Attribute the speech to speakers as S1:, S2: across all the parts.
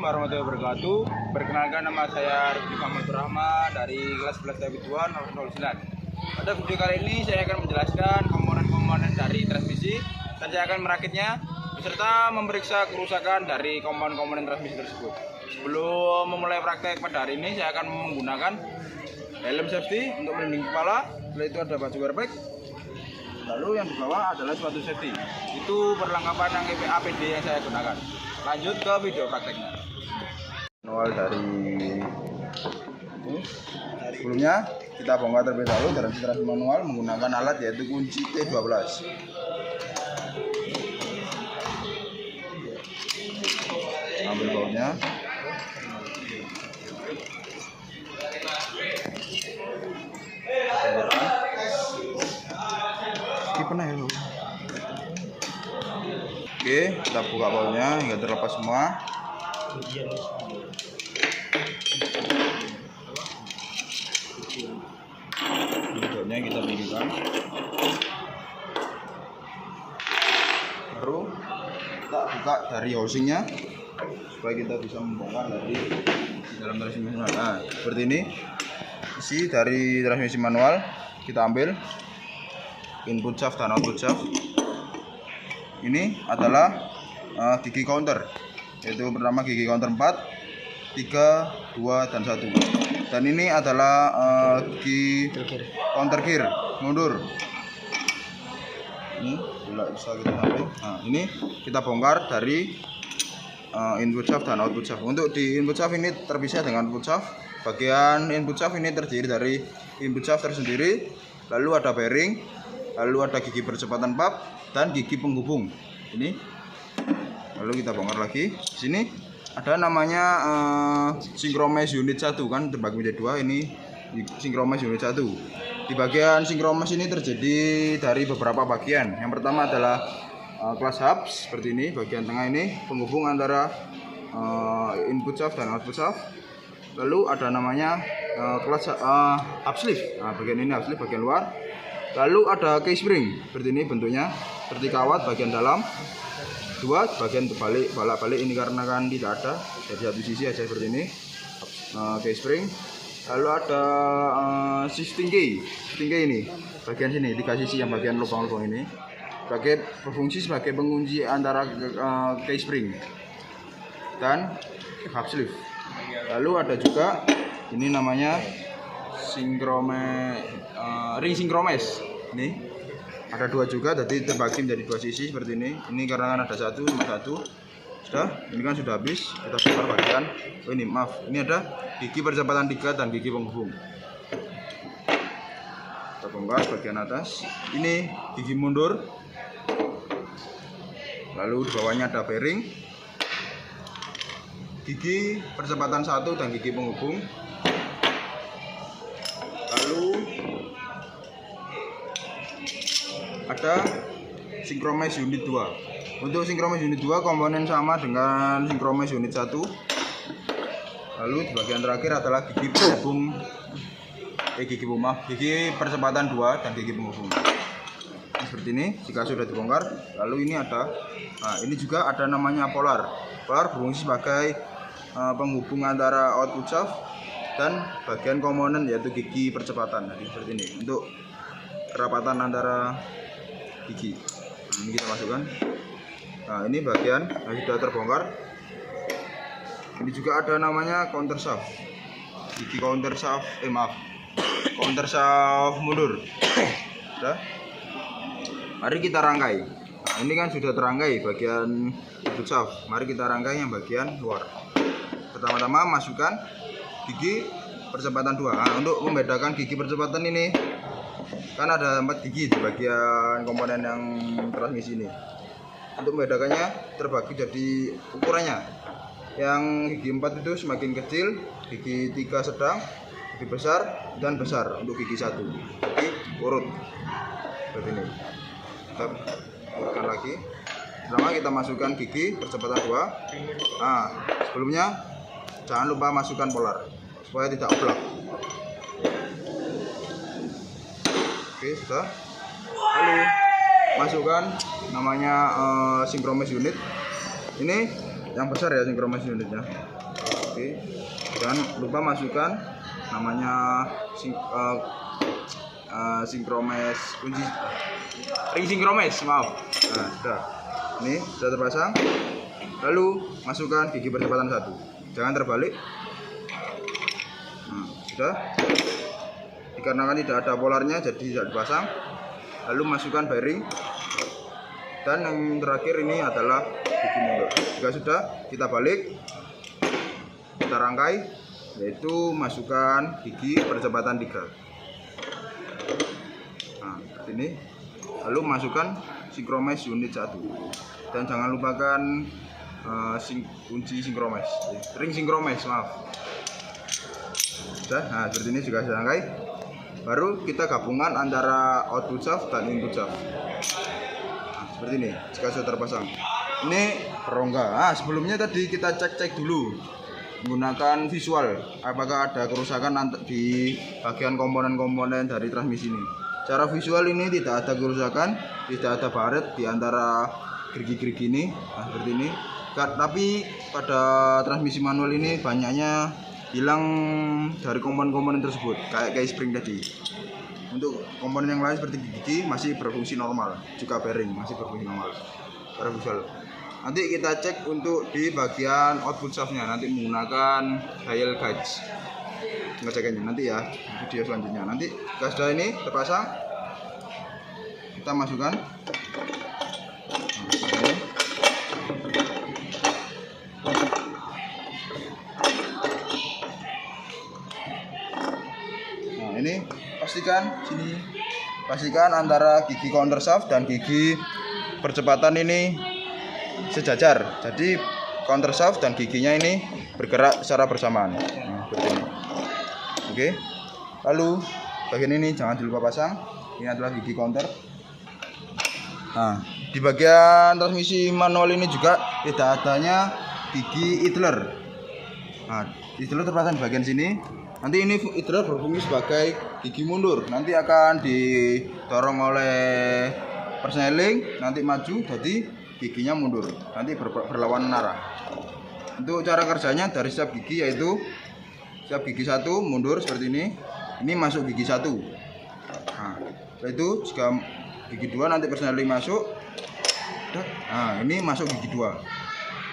S1: warahmatullahi wabarakatuh. Perkenalkan, nama saya Rifki Muhammad Rahma dari kelas 11 Tabit 09. Pada video kali ini saya akan menjelaskan komponen-komponen dari transmisi dan saya akan merakitnya beserta memeriksa kerusakan dari komponen-komponen transmisi tersebut. Sebelum memulai praktek pada hari ini, saya akan menggunakan helm safety untuk melindungi kepala. Setelah itu ada baju airbag. Lalu yang di bawah adalah sepatu safety. Itu perlengkapan yang APD yang saya gunakan. Lanjut ke video prakteknya. Manual dari sebelumnya kita bongkar terlebih dahulu dalam transmisi manual menggunakan alat yaitu kunci T12. Ambil bautnya. Oke, kita buka bautnya hingga terlepas semua. Bautnya kita bidikan. Baru kita buka dari housingnya supaya kita bisa membongkar dari dalam transmisi manual. Nah, seperti ini isi dari transmisi manual. Kita ambil input shaft dan output shaft. Ini adalah gigi counter, yaitu pertama gigi counter 4, 3, 2, dan 1. Dan ini adalah gigi counter gear mundur. Ini bisa kita tarik. Nah, ini kita bongkar dari input shaft dan output shaft. Untuk di input shaft ini terpisah dengan output shaft. Bagian input shaft ini terdiri dari input shaft tersendiri, lalu ada bearing, lalu ada gigi percepatan pap dan gigi penghubung. Ini lalu kita bongkar lagi. Di sini ada namanya synchromess unit 1, kan terbagi menjadi 2. Ini synchromess unit 1. Di bagian synchromess ini terjadi dari beberapa bagian. Yang pertama adalah kelas hubs seperti ini. Bagian tengah ini penghubung antara input shaft dan output shaft. Lalu ada namanya kelas hub sleeve. Nah, bagian ini hub sleeve bagian luar. Lalu ada case spring seperti ini bentuknya, seperti kawat bagian dalam. 2 bagian terbalik, balak-balik ini karena kan tidak ada, jadi satu sisi aja seperti ini. Case spring. Lalu ada shifting key ini bagian sini, 3 sisi yang bagian lubang-lubang ini berfungsi sebagai pengunci antara case spring dan hub sleeve. Lalu ada juga ini namanya ring synchromess. Ini ada 2 juga, jadi terbagi menjadi 2 sisi seperti ini. Ini karena kan ada 1 sama 1. Sudah, ini kan sudah habis. Kita bongkar bagian. Oh ini, maaf. Ini ada gigi percepatan 3 dan gigi penghubung. Kita bongkar bagian atas. Ini gigi mundur. Lalu di bawahnya ada bearing, gigi percepatan 1 dan gigi penghubung. Lalu ada synchromess unit 2. Untuk synchromess unit 2 komponen sama dengan synchromess unit 1. Lalu di bagian terakhir adalah gigi penghubung gigi percepatan 2 dan gigi penghubung. Seperti ini jika sudah dibongkar. Lalu ini ada ini juga ada namanya polar. Polar berfungsi sebagai penghubung antara output shaft dan bagian komponen yaitu gigi percepatan. Jadi seperti ini untuk kerapatan antara gigi. Nah, ini kita masukkan. Nah, ini bagian yang sudah terbongkar. Ini juga ada namanya counter shaft. Gigi counter shaft, counter shaft mundur. Sudah. Mari kita rangkai. Nah, ini kan sudah terangkai bagian input shaft. Mari kita rangkai yang bagian luar. Pertama-tama masukkan gigi percepatan 2. Nah, untuk membedakan gigi percepatan ini kan ada 4 gigi di bagian komponen yang transmisi ini. Untuk membedakannya terbagi jadi ukurannya. Yang gigi 4 itu semakin kecil, gigi 3 sedang, gigi besar dan besar untuk gigi 1. Jadi urut seperti ini. Kita urutkan lagi. Pertama kita masukkan gigi percepatan 2. Nah, sebelumnya jangan lupa masukkan polar supaya tidak oblak. Oke, sudah. Lalu masukkan namanya synchromess unit. Ini yang besar ya synchromess unitnya. Oke, jangan lupa masukkan namanya synchromess kunci ring synchromess, maaf. Nah, sudah. Ini sudah terpasang. Lalu masukkan gigi percepatan 1. Jangan terbalik. Nah, sudah. Dikarenakan tidak ada polarnya jadi tidak dipasang. Lalu masukkan bearing. Dan yang terakhir ini adalah gigi mundur. Jika sudah, kita balik. Kita rangkai, yaitu masukkan gigi percepatan 3. Nah, seperti ini. Lalu masukkan synchromess unit 1. Dan jangan lupakan kunci synchromess, ring synchromess, maaf. Sudah, nah seperti ini juga sudah rangkai. Baru kita gabungan antara output shaft dan input shaft. Nah, seperti ini, jika sudah terpasang. Ini berongga. Nah, sebelumnya tadi kita cek dulu menggunakan visual apakah ada kerusakan di bagian komponen-komponen dari transmisi ini. Secara visual ini tidak ada kerusakan, tidak ada baret di antara gerigi-gerigi ini. Nah, seperti ini. Tapi pada transmisi manual ini banyaknya hilang dari komponen-komponen tersebut, kayak spring tadi. Untuk komponen yang lain seperti gigi masih berfungsi normal, juga bearing masih berfungsi normal. Secara visual. Nanti kita cek untuk di bagian output shaftnya, nanti menggunakan dial gauge. Ngecekannya nanti ya, video selanjutnya. Nanti jika sudah ini terpasang, kita masukkan. Nah, ini pastikan antara gigi counter shaft dan gigi percepatan ini sejajar. Jadi counter shaft dan giginya ini bergerak secara bersamaan. Nah, seperti ini. Oke. Lalu bagian ini jangan lupa pasang. Ini adalah gigi counter. Nah, di bagian transmisi manual ini juga tidak adanya gigi idler. Nah, idler terpasang di bagian sini. Nanti ini idler berfungsi sebagai gigi mundur. Nanti akan didorong oleh persneling, nanti maju, jadi giginya mundur. Nanti berlawanan arah. Untuk cara kerjanya dari setiap gigi yaitu setiap gigi 1 mundur seperti ini. Ini masuk gigi 1. Nah, itu jika gigi 2 nanti persneling masuk. Nah, ini masuk gigi 2.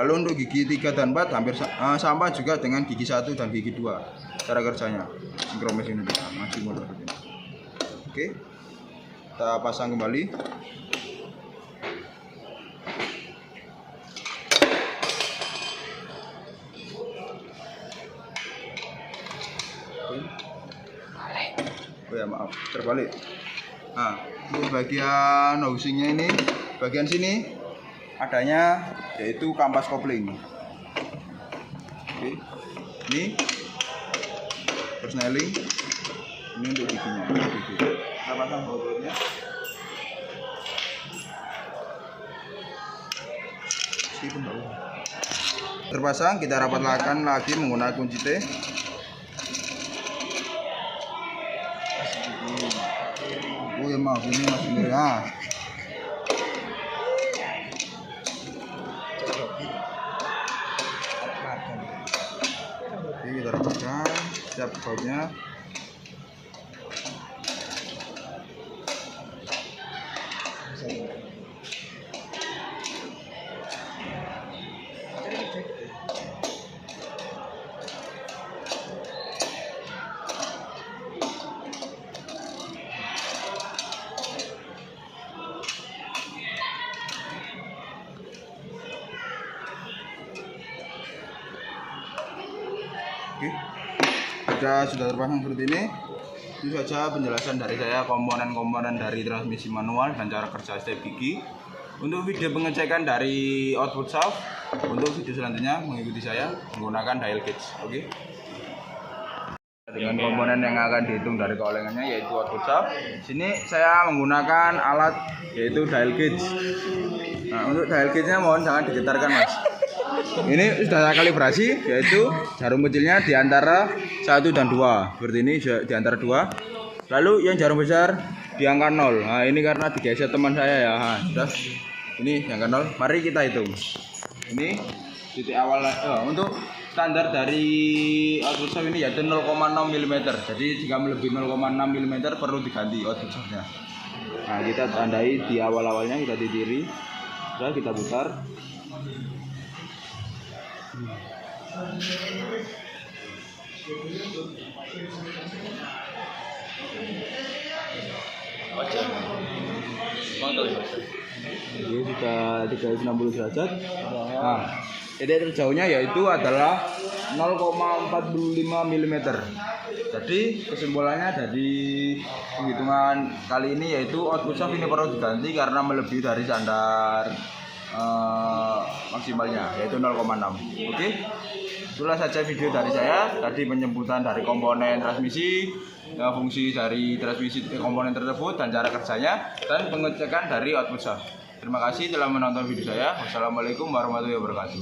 S1: Lalu untuk gigi 3 dan 4 hampir sama juga dengan gigi 1 dan gigi 2. Cara kerjanya synchromess ini maju mundur. Oke. Kita pasang kembali. Oh ya, maaf, terbalik. Nah, untuk bagian housingnya ini, bagian sini adanya yaitu kampas kopling. Oke. Ini persneling, ini untuk giginya. Kita pasang baut-bautnya. Terpasang, kita rapatkan lagi menggunakan kunci T. Oh ya, maaf, ini masih merah. Oke, kita rapatkan setiap bautnya. Oke, jika sudah terpasang seperti ini, itu saja penjelasan dari saya komponen-komponen dari transmisi manual dan cara kerja setiap gigi. Untuk video pengecekan dari output shaft, untuk video selanjutnya mengikuti saya menggunakan dial gauge. Oke. Dengan komponen yang akan dihitung dari keolengannya yaitu output shaft. Sini saya menggunakan alat yaitu dial gauge. Nah, untuk dial gauge-nya mohon jangan digetarkan, Mas. Ini sudah saya kalibrasi, yaitu jarum kecilnya di antara 1 dan 2. Seperti ini di antara 2. Lalu yang jarum besar di angka 0. Nah, ini karena digeser teman saya ya. Nah, sudah. Ini yang angka 0. Mari kita hitung. Ini titik awal untuk standar dari output shaft ini yaitu 0,6 mm. Jadi jika melebihi 0,6 mm perlu diganti output shaftnya. Nah, kita tandai di awal-awalnya, kita titiri, sudah kita putar. Jadi sudah 360 derajat. Nah, titik terjauhnya yaitu adalah 0,45 mm. Jadi kesimpulannya dari penghitungan kali ini yaitu output shaft ini perlu diganti karena melebihi dari standar maksimalnya yaitu 0,6. Oke, itulah saja video dari saya tadi, penyebutan dari komponen transmisi, fungsi dari transmisi komponen tersebut dan cara kerjanya, dan pengecekan dari output shaft. Terima kasih telah menonton video saya. Wassalamualaikum warahmatullahi wabarakatuh.